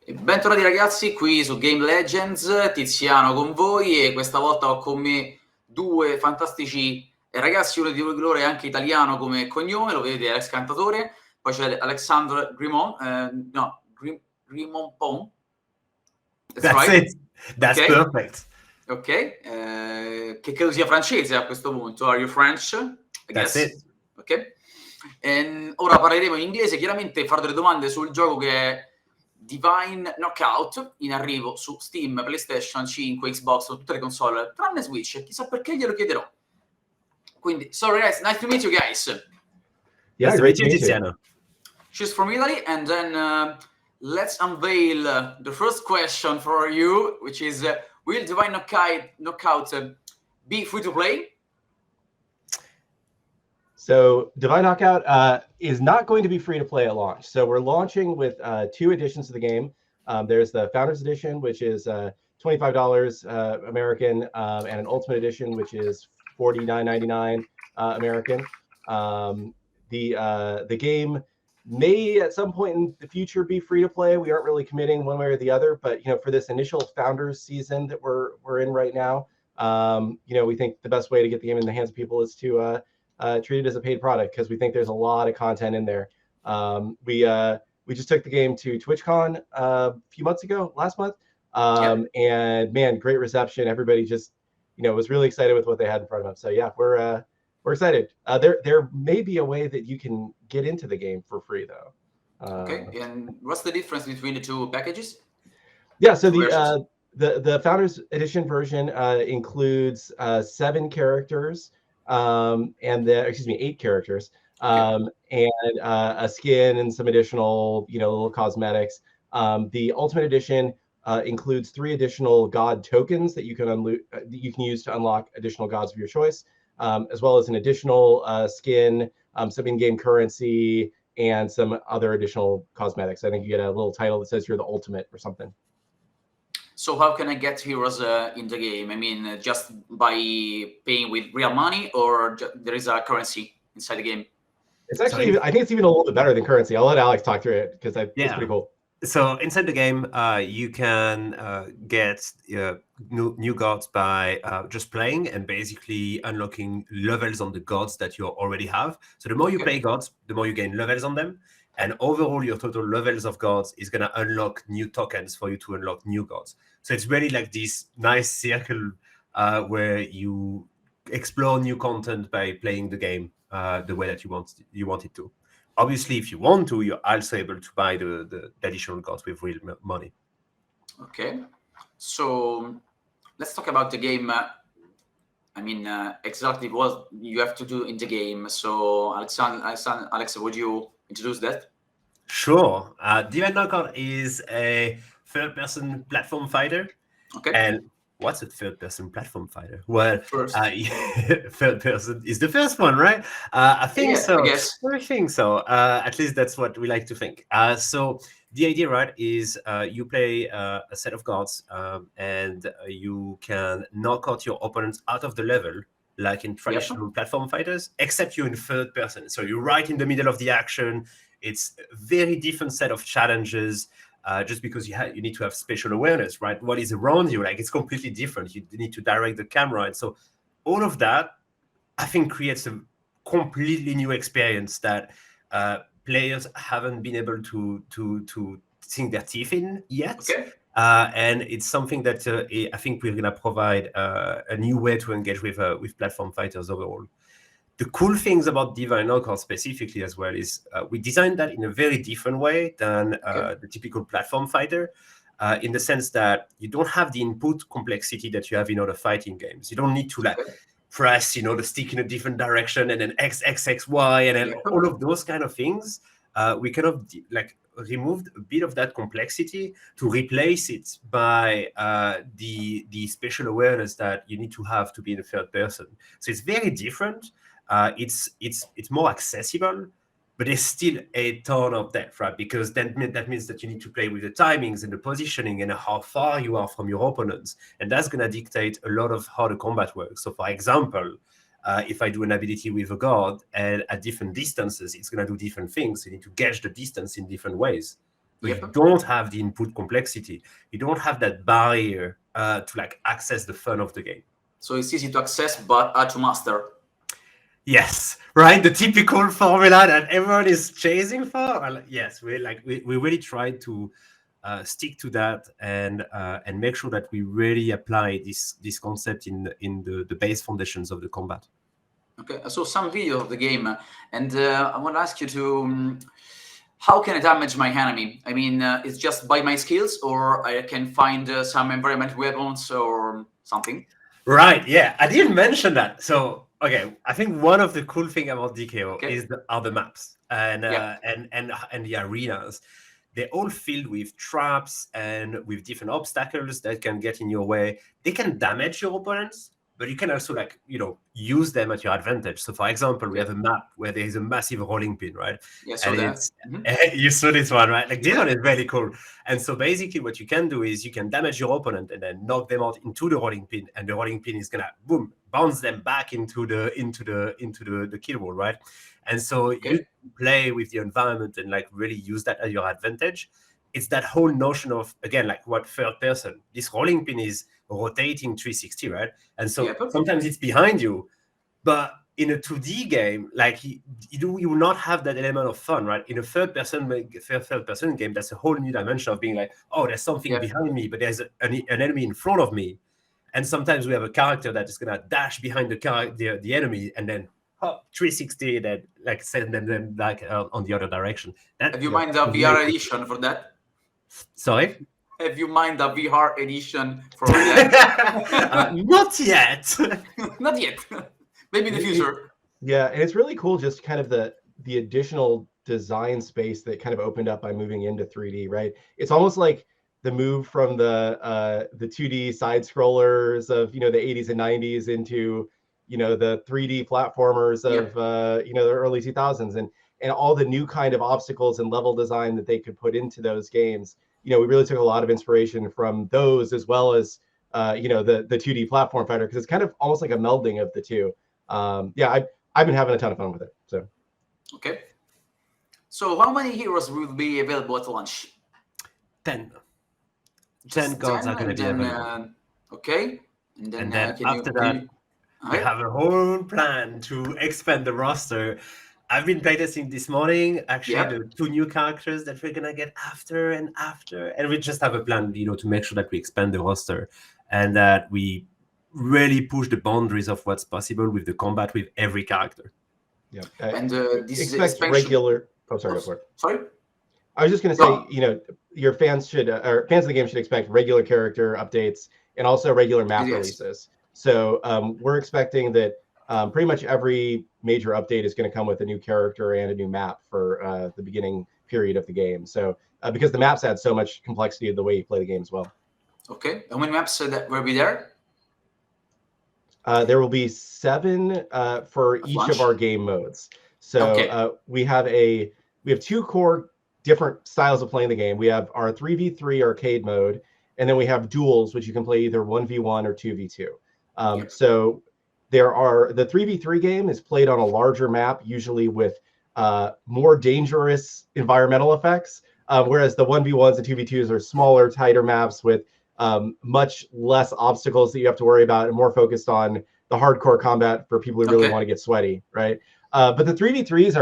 Bentornati ragazzi, qui su Game Legends, Tiziano con voi e questa volta ho con me due fantastici ragazzi, uno di loro è anche italiano come cognome, lo vedete, è ex Cantatore, poi c'è Alexandre Grimonpont, that's That's right? it. That's Ok, perfect. ok, che credo sia francese a questo punto, are you French? I That's guess. it. Ok. Ora parleremo in inglese, chiaramente farò delle domande sul gioco che è Divine Knockout, in arrivo su Steam, PlayStation 5, Xbox, tutte le console, tranne Switch, chissà perché glielo chiederò. Quindi, sorry guys, nice to meet you guys. Yeah, Nice to great meet you, Tiziano. She's from Italy, and then let's unveil the first question for you, which is, will Divine Knockout be free to play? So Divine Knockout is not going to be free to play at launch. So we're launching with two editions of the game. There's the Founders Edition, which is $25 American, and an Ultimate Edition, which is $49.99 American. The game may at some point in the future be free to play. We aren't really committing one way or the other, but for this initial Founders season that we're in right now, we think the best way to get the game in the hands of people is to treat it as a paid product, because we think there's a lot of content in there. We just took the game to TwitchCon a few months ago, last month, and man, great reception. Everybody just was really excited with what they had in front of them. So yeah, we're excited. There may be a way that you can get into the game for free though. Okay, and what's the difference between the two packages? Yeah, so the Founders Edition version includes 7 characters. And 8 characters, and a skin and some additional, little cosmetics. The Ultimate Edition includes 3 additional god tokens that you can use to unlock additional gods of your choice, as well as an additional skin, some in-game currency, and some other additional cosmetics. I think you get a little title that says you're the ultimate or something. So how can I get heroes in the game? I mean, just by paying with real money, or there is a currency inside the game? It's actually, I think it's even a little bit better than currency. I'll let Alex talk through it, because it's pretty cool. So inside the game, you can get new gods by just playing and basically unlocking levels on the gods that you already have. So the more you play gods, the more you gain levels on them. And overall, your total levels of gods is going to unlock new tokens for you to unlock new gods. So it's really like this nice circle where you explore new content by playing the game the way that you want it to. Obviously, if you want to, you're also able to buy the additional gods with real money. Okay, so let's talk about the game. Exactly what you have to do in the game. So, Alex, would you introduce that? Sure. Diventa Knockout is a third-person platform fighter. Okay. And what's a third-person platform fighter? Well, third person is the first one, right? I think so. I guess. I think so. At least that's what we like to think. So the idea, right, is you play a set of gods, and you can knock out your opponents out of the level, like in traditional platform fighters, except you're in third person. So you're right in the middle of the action. It's a very different set of challenges. Just because you need to have spatial awareness, right? What is around you, like, it's completely different. You need to direct the camera, and so all of that, I think, creates a completely new experience that players haven't been able to sink their teeth in yet. Okay. And it's something that I think we're going to provide a new way to engage with platform fighters overall. The cool things about Divine Knockout specifically as well is we designed that in a very different way than the typical platform fighter, in the sense that you don't have the input complexity that you have in other fighting games. You don't need to press, the stick in a different direction and then X, X, X, Y, and then all of those kind of things. We kind of removed a bit of that complexity to replace it by the spatial awareness that you need to have to be in the third person. So it's very different. It's more accessible, but there's still a ton of depth, right? Because that means that you need to play with the timings and the positioning and how far you are from your opponents, and that's going to dictate a lot of how the combat works. So, for example, if I do an ability with a god and at different distances, it's going to do different things. You need to gauge the distance in different ways. but Yep. you don't have the input complexity. You don't have that barrier to like access the fun of the game. So it's easy to access, but hard to master. Yes, right. The typical formula that everyone is chasing for. Yes, we really try to stick to that and make sure that we really apply this concept in the base foundations of the combat. Okay, I saw some video of the game, and I want to ask you to how can I damage my enemy? I mean, it's just by my skills, or I can find some environment weapons or something. Right. Yeah, I didn't mention that. So, okay, I think one of the cool thing about DKO are the maps and the arenas. They're all filled with traps and with different obstacles that can get in your way. They can damage your opponents, but you can also use them at your advantage. So, for example, we have a map where there is a massive rolling pin, right? Yeah, so that. You saw this one, right? Like this one is really cool. And so basically what you can do is you can damage your opponent and then knock them out into the rolling pin, and the rolling pin is gonna bounce them back into the kill wall, right? And so you play with the environment and like really use that at your advantage. It's that whole notion of, again, like what third person, this rolling pin is rotating 360, right? And so sometimes it's behind you, but in a 2D game, like you will not have that element of fun, right? In a third person game, that's a whole new dimension of being like, oh, there's something behind me, but there's an enemy in front of me. And sometimes we have a character that is gonna dash behind the enemy and then 360 that like send them like on the other direction. Have you mind a VR edition for that? Sorry? Have you mind a VR edition for that? Not yet. Not yet. Maybe in the future. Yeah, and it's really cool just kind of the additional design space that kind of opened up by moving into 3D, right? It's almost like the move from the 2D side scrollers of the 80s and 90s into the 3D platformers of the early 2000s and all the new kind of obstacles and level design that they could put into those games. We really took a lot of inspiration from those, as well as the 2D platform fighter, because it's kind of almost like a melding of the two. I've been having a ton of fun with it. So okay, so how many heroes will be available at launch? 10 cards are going to be available. Okay, and then after that we have a whole plan to expand the roster. I've been playtesting this morning, actually, the 2 new characters that we're going to get after, and we just have a plan, to make sure that we expand the roster and that we really push the boundaries of what's possible with the combat with every character. Yeah. And this expect regular... Oh, sorry, go for it. Sorry? I was just going to say, your fans should, or fans of the game should expect regular character updates and also regular map releases. So we're expecting that pretty much every major update is going to come with a new character and a new map for the beginning period of the game. So because the maps add so much complexity to the way you play the game as well. Okay. How many maps that will be there? There will be 7 for each of our game modes. So we have 2 core different styles of playing the game. We have our 3v3 arcade mode, and then we have duels, which you can play either 1v1 or 2v2. So the 3v3 game is played on a larger map, usually with more dangerous environmental effects, whereas the 1v1s and 2v2s are smaller, tighter maps with much less obstacles that you have to worry about and more focused on the hardcore combat for people who really want to get sweaty, right? But the 3v3s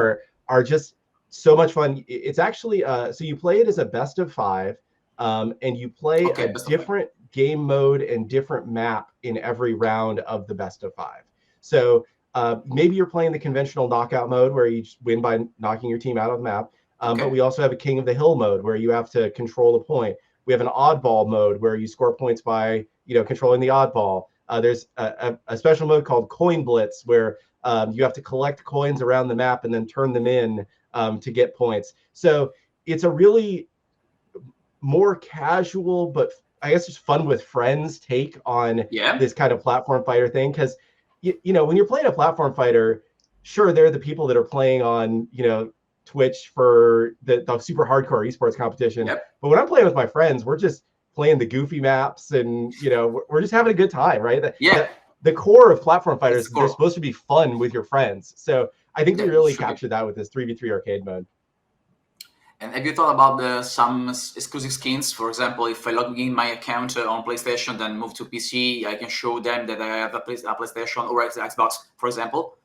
are just so much fun. It's actually so you play it as a best of 5, and you play a different game mode and different map in every round of the best of 5. So maybe you're playing the conventional knockout mode where you just win by knocking your team out of the map. But we also have a King of the Hill mode where you have to control the point. We have an oddball mode where you score points by controlling the oddball. There's a special mode called Coin Blitz where you have to collect coins around the map and then turn them in to get points. So it's a really more casual, but I guess just fun with friends take on this kind of platform fighter thing. Because when you're playing a platform fighter, sure, they're the people that are playing on Twitch for the super hardcore esports competition. But when I'm playing with my friends, we're just playing the goofy maps and we're just having a good time, right? The core of platform fighters, they're supposed to be fun with your friends. So I think we really captured that with this 3v3 arcade mode. And have you thought about some exclusive skins? For example, if I log in my account on PlayStation, then move to PC, I can show them that I have a PlayStation or Xbox, for example.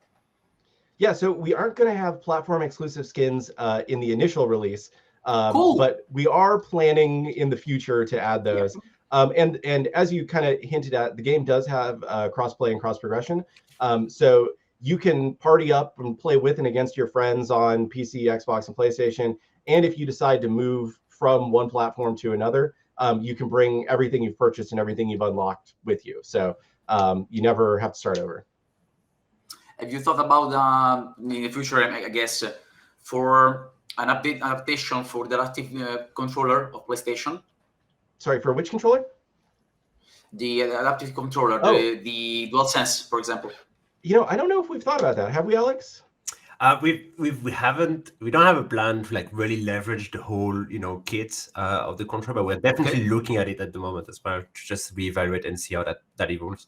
Yeah, so we aren't going to have platform exclusive skins in the initial release, Cool. but we are planning in the future to add those. And as you kind of hinted at, the game does have cross-play and cross-progression. So you can party up and play with and against your friends on PC, Xbox, and PlayStation. And if you decide to move from one platform to another, you can bring everything you've purchased and everything you've unlocked with you. So you never have to start over. Have you thought about in the future, I guess, for an adaptation for the adaptive controller of PlayStation? Sorry, for which controller? The adaptive controller, the DualSense, for example. You know, I don't know if we've thought about that. Have we, Alex? We don't have a plan to like really leverage the whole kit of the controller, but we're definitely looking at it at the moment as well to just reevaluate and see how that evolves.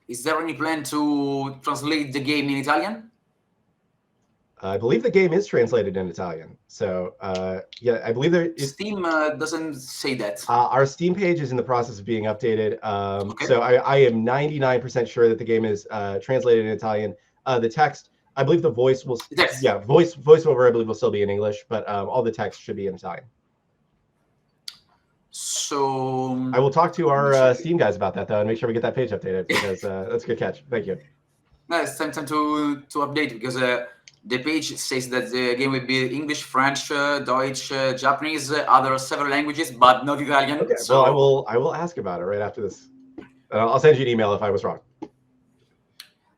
Is there any plan to translate the game in Italian? I believe the game is translated in Italian. So yeah, I believe there is. Steam doesn't say that. Our Steam page is in the process of being updated. So I am 99% sure that the game is translated in Italian. The text, I believe the voice will, voiceover I believe will still be in English, but all the text should be in Italian. So I will talk to our Steam guys about that though, and make sure we get that page updated because that's a good catch. Thank you. No, it's time to update because the page says that the game will be English, French, Deutsch, Japanese, other several languages, but not Italian. Okay, so well, I will ask about it right after this. I'll send you an email if I was wrong.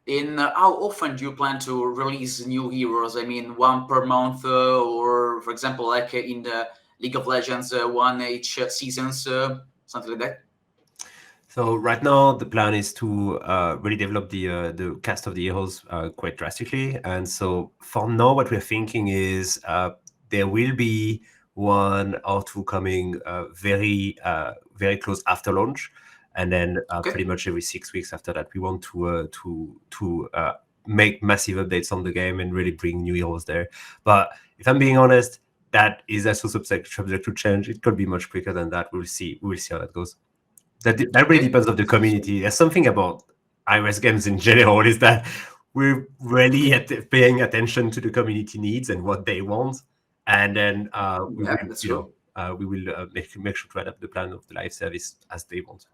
In how often do you plan to release new heroes? I mean, one per month, or for example, like in the League of Legends, one each seasons, something like that. So right now the plan is to really develop the cast of the heroes quite drastically, and so for now what we're thinking is there will be one or two coming very close after launch. And then pretty much every 6 weeks after that, we want to make massive updates on the game and really bring new heroes there. But if I'm being honest, that is also subject to change. It could be much quicker than that. We'll see how that goes. That really depends on the community. There's something about iOS games in general is that we're really paying attention to the community needs and what they want, and then we will make sure to adapt the plan of the live service as they want.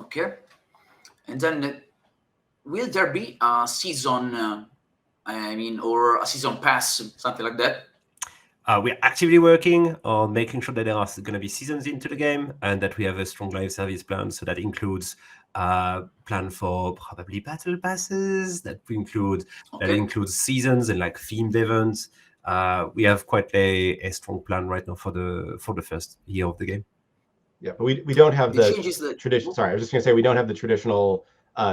Okay, and then will there be a season? Or a season pass, something like that? We're actively working on making sure that there are going to be seasons into the game and that we have a strong live service plan. So that includes plan for probably battle passes. That includes seasons and like themed events. We have quite a strong plan right now for the first year of the game. Yeah, but we don't have the tradition. Sorry, I was just gonna say we don't have the traditional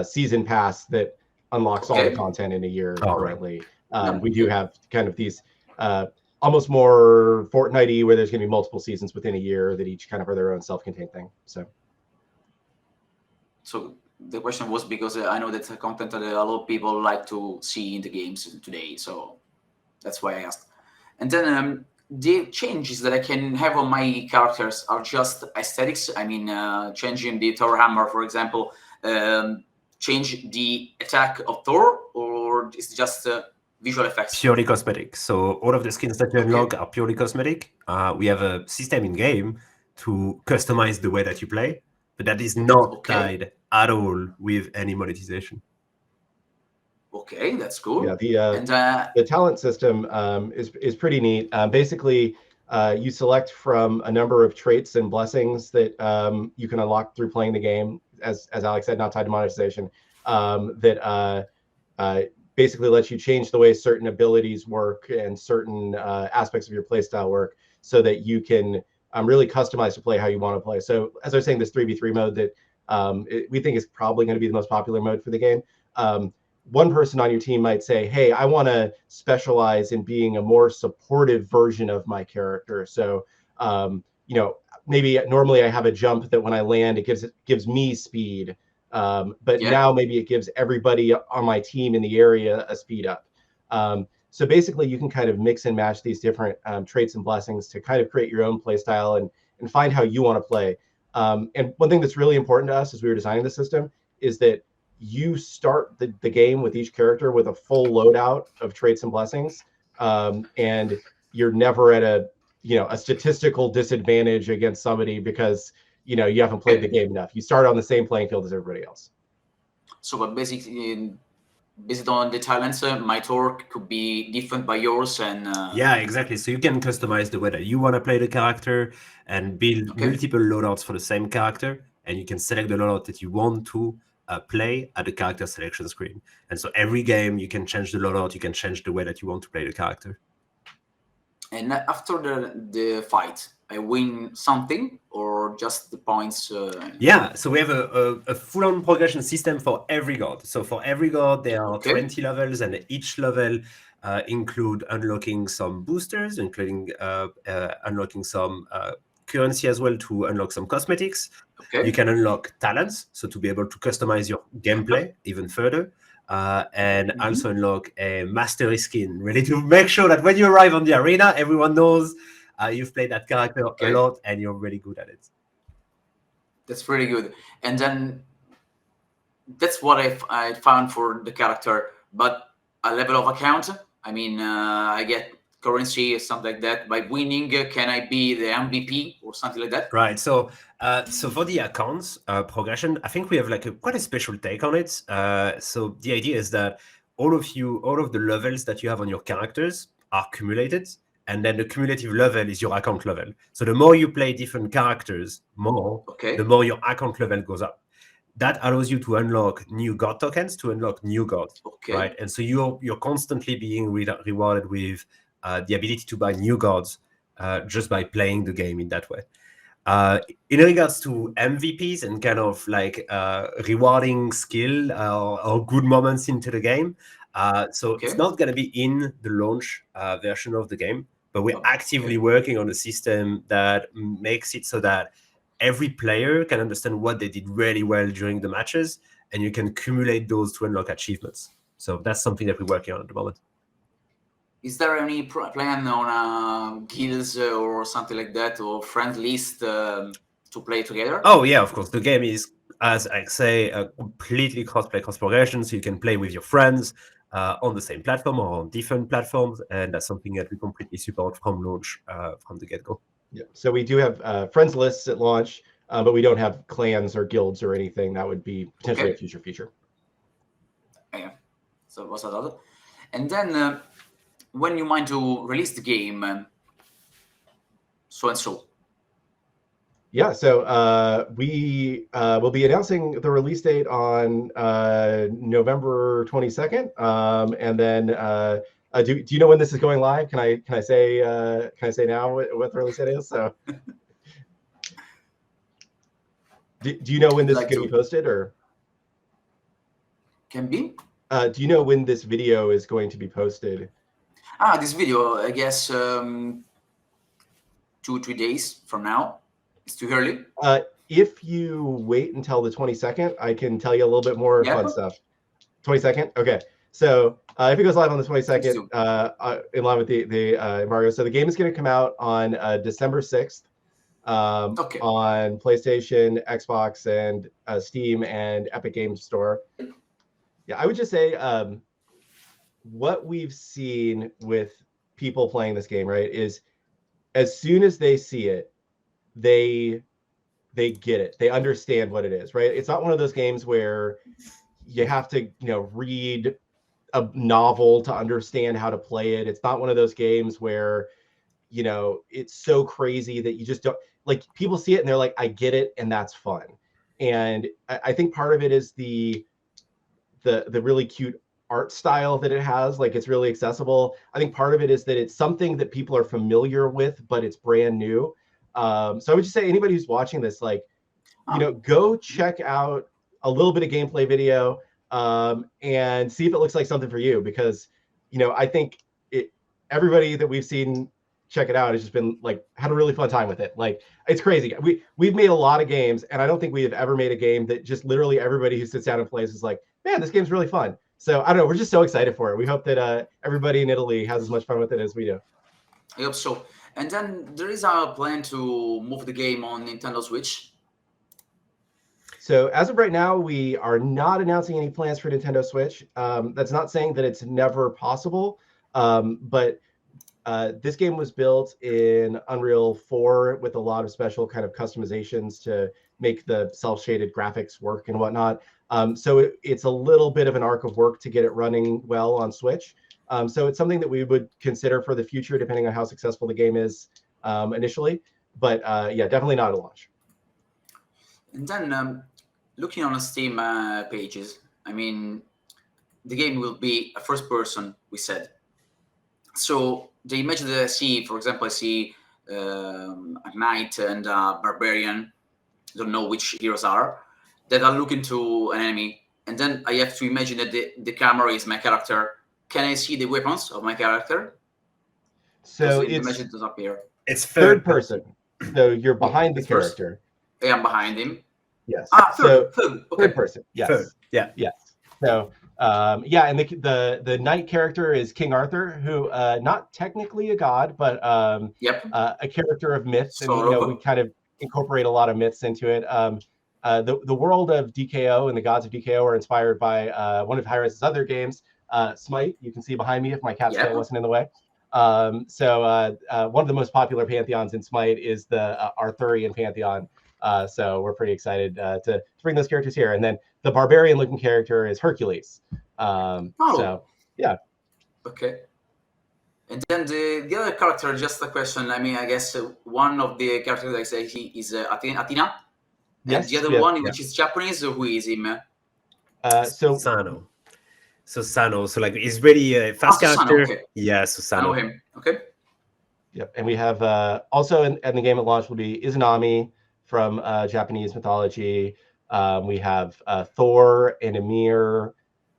season pass that unlocks all the content in a year currently. We do have kind of these almost more Fortnite-y where there's gonna be multiple seasons within a year that each kind of are their own self-contained thing. So the question was because I know that's a content that a lot of people like to see in the games today, so that's why I asked. And then the changes that I can have on my characters are just aesthetics. I mean, changing the Thor hammer, for example, change the attack of Thor, or it's just visual effects? Purely cosmetic. So all of the skins that you unlock are purely cosmetic. We have a system in game to customize the way that you play, but that is not tied at all with any monetization. Okay, that's cool. Yeah, the talent system is pretty neat. Basically, you select from a number of traits and blessings that you can unlock through playing the game, as Alex said, not tied to monetization, that basically lets you change the way certain abilities work and certain aspects of your playstyle work so that you can really customize to play how you want to play. So as I was saying, this 3v3 mode that we think is probably going to be the most popular mode for the game. One person on your team might say, hey, I want to specialize in being a more supportive version of my character. So, maybe normally I have a jump that when I land, it gives me speed. But now maybe it gives everybody on my team in the area a speed up. So basically, you can kind of mix and match these different traits and blessings to kind of create your own play style and find how you want to play. And one thing that's really important to us as we were designing the system is that you start the game with each character with a full loadout of traits and blessings, and you're never at a statistical disadvantage against somebody because you haven't played the game enough. You start on the same playing field as everybody else. So, but basically, based on the talents, my torque could be different by yours, and yeah, exactly. So you can customize the way that you want to play the character and build multiple loadouts for the same character, and you can select the loadout that you want to play at the character selection screen. And so every game you can change the loadout, you can change the way that you want to play the character. And after the fight, I win something or just the points? Yeah, so we have a full-on progression system for every god. So for every god, there are 20 levels, and each level include unlocking some boosters, including unlocking some currency as well to unlock some cosmetics. You can unlock talents, so to be able to customize your gameplay even further. And also unlock a mastery skin, really to make sure that when you arrive on the arena, everyone knows you've played that character a lot and you're really good at it. That's really good. And then that's what I found for the character. But a level of account, I mean, I get currency or something like that. By winning, can I be the MVP or something like that? Right. So so for the accounts progression, I think we have like quite a special take on it. So the idea is that all of the levels that you have on your characters are cumulated, and then the cumulative level is your account level. So the more you play different characters, the more your account level goes up. That allows you to unlock new god tokens, to unlock new gods, right? And so you're constantly being rewarded with the ability to buy new gods just by playing the game in that way. In regards to MVPs and kind of like rewarding skill or good moments into the game, so it's not going to be in the launch version of the game, but we're actively working on a system that makes it so that every player can understand what they did really well during the matches, and you can accumulate those to unlock achievements. So that's something that we're working on at the moment. Is there any plan on guilds or something like that, or friend list to play together? Oh yeah, of course. The game is, as I say, a completely cross-play, cross-progression, so you can play with your friends on the same platform or on different platforms, and that's something that we completely support from launch, from the get-go. Yeah. So we do have friends lists at launch, but we don't have clans or guilds or anything. That would be potentially a future feature. Yeah. So what's that? And then when you mind to release the game, so and so. Yeah, so we will be announcing the release date on November 22nd, and then do you know when this is going live? Can I say now what the release date is? So do you know when this is going to be posted, or can be? Do you know when this video is going to be posted? This video, I guess 2 or 3 days from now. It's too early. If you wait until the 22nd, I can tell you a little bit more fun stuff. 22nd? Okay. So if it goes live on the 22nd, in line with the embargo, so the game is going to come out on December 6th on PlayStation, Xbox, and Steam and Epic Games Store. Yeah, I would just say what we've seen with people playing this game, right, is as soon as they see it, they get it. They understand what it is, right? It's not one of those games where you have to, read a novel to understand how to play it. It's not one of those games where, it's so crazy that you just don't, like, people see it and they're like, I get it, and that's fun. And I think part of it is the really cute art style that it has. Like, it's really accessible. I think part of it is that it's something that people are familiar with, but it's brand new. So I would just say anybody who's watching this, like, go check out a little bit of gameplay video and see if it looks like something for you, because, I think everybody that we've seen check it out has just been like, had a really fun time with it. Like, it's crazy. We've made a lot of games, and I don't think we have ever made a game that just literally everybody who sits down and plays is like, man, this game's really fun. So I don't know. We're just so excited for it. We hope that everybody in Italy has as much fun with it as we do. I hope so. And then there is a plan to move the game on Nintendo Switch. So as of right now, we are not announcing any plans for Nintendo Switch. That's not saying that it's never possible, but this game was built in Unreal 4 with a lot of special kind of customizations to make the self-shaded graphics work and whatnot. So it's a little bit of an arc of work to get it running well on Switch. So it's something that we would consider for the future, depending on how successful the game is initially. But yeah, definitely not a launch. And then looking on the Steam pages, I mean, the game will be a first person, we said. So the image that I see, for example, I see a knight and a barbarian, I don't know which heroes are, that are looking to an enemy. And then I have to imagine that the camera is my character. Can I see the weapons of my character? So the image does not appear. It's third person. So you're behind the First. character. I am behind him. Yes. Third. Third Okay. person. Yes. Third. Yeah. Yes. So yeah, and the knight character is King Arthur, who not technically a god, but a character of myths, and we kind of incorporate a lot of myths into it. The world of DKO and the gods of DKO are inspired by one of Hi-Rez's other games, Smite. You can see behind me if my cat's tail wasn't in the way. So one of the most popular pantheons in Smite is the Arthurian pantheon. So we're pretty excited to bring those characters here. And then the barbarian-looking character is Hercules. So yeah. Okay. And then the other character, just a question. I mean, I guess one of the characters I say he is Athena. Yes. And the other one, which is Japanese, who is him? Sano. So Sano. So like he's really a fast character. Sano, okay. Yeah, so Sano. I know him. Okay. Yep. And we have also in the game at launch will be Izanami from Japanese mythology. We have Thor and Ymir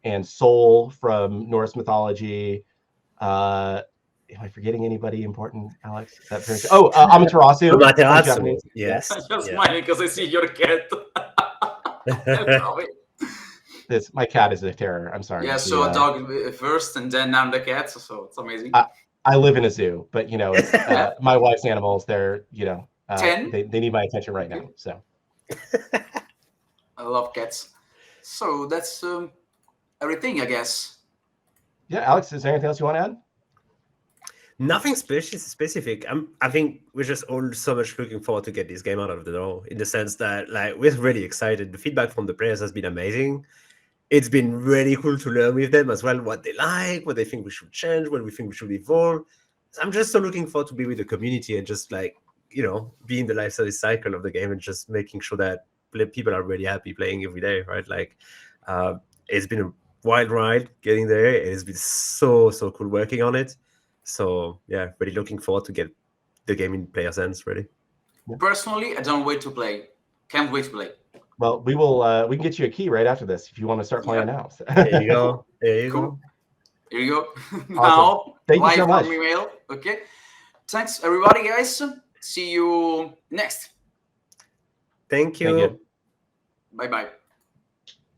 and Sol from Norse mythology. Am I forgetting anybody important, Alex? Amaterasu. Amaterasu. Yes. I'm just smiling because I see your cat. My cat is a terror. I'm sorry. Yeah, so a dog first, and then I'm the cat. So it's amazing. I live in a zoo, but it's, my wife's animals. They're 10. They need my attention right now. So I love cats. So that's everything, I guess. Yeah, Alex, is there anything else you want to add? Nothing specific. I think we're just all so much looking forward to get this game out of the door, in the sense that like we're really excited. The feedback from the players has been amazing. It's been really cool to learn with them as well, what they like, what they think we should change, what we think we should evolve. So I'm just so looking forward to be with the community and just like, be in the life service cycle of the game and just making sure that people are really happy playing every day, right? Like, it's been a wild ride getting there. It's been so cool working on it. So yeah, really looking forward to get the game in players' hands, really. Personally, I don't wait to play. Can't wait to play. Well, we will. We can get you a key right after this if you want to start playing now. So. There you go. There you Cool. go. Here you go. Awesome. Now, Thank you so much. from email. Okay. Thanks, everybody, guys. See you next. Thank you. Thank you. Bye-bye.